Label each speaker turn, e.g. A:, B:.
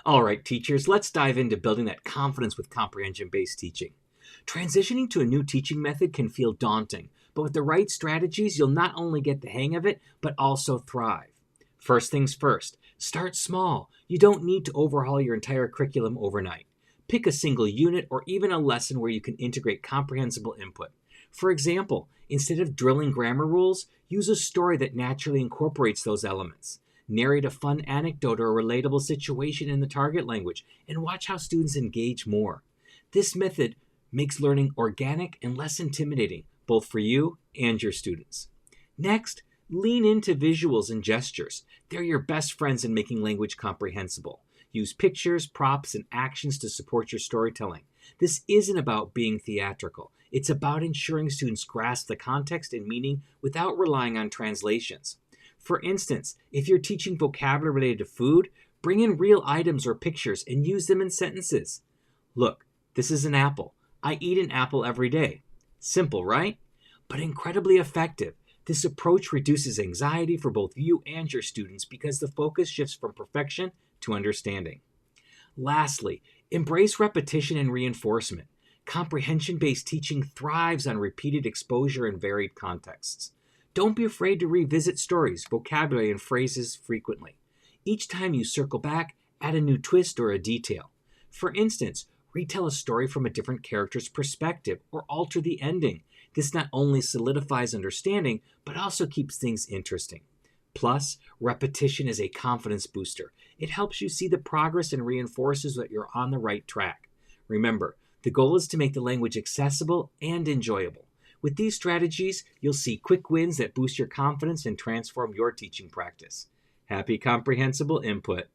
A: All right, teachers, let's dive into building that confidence with comprehension-based teaching. Transitioning to a new teaching method can feel daunting, but with the right strategies, you'll not only get the hang of it, but also thrive. First things first, start small. You don't need to overhaul your entire curriculum overnight. Pick a single unit or even a lesson where you can integrate comprehensible input. For example, instead of drilling grammar rules, use a story that naturally incorporates those elements. Narrate a fun anecdote or a relatable situation in the target language and watch how students engage more. This method makes learning organic and less intimidating, both for you and your students. Next, lean into visuals and gestures. They're your best friends in making language comprehensible. Use pictures, props, and actions to support your storytelling. This isn't about being theatrical. It's about ensuring students grasp the context and meaning without relying on translations. For instance, if you're teaching vocabulary related to food, bring in real items or pictures and use them in sentences. Look, this is an apple. I eat an apple every day. Simple, right? But incredibly effective. This approach reduces anxiety for both you and your students because the focus shifts from perfection to understanding. Lastly, embrace repetition and reinforcement. Comprehension-based teaching thrives on repeated exposure in varied contexts. Don't be afraid to revisit stories, vocabulary, and phrases frequently. Each time you circle back, add a new twist or a detail. For instance, retell a story from a different character's perspective or alter the ending. This not only solidifies understanding, but also keeps things interesting. Plus, repetition is a confidence booster. It helps you see the progress and reinforces that you're on the right track. Remember, the goal is to make the language accessible and enjoyable. With these strategies, you'll see quick wins that boost your confidence and transform your teaching practice. Happy comprehensible input!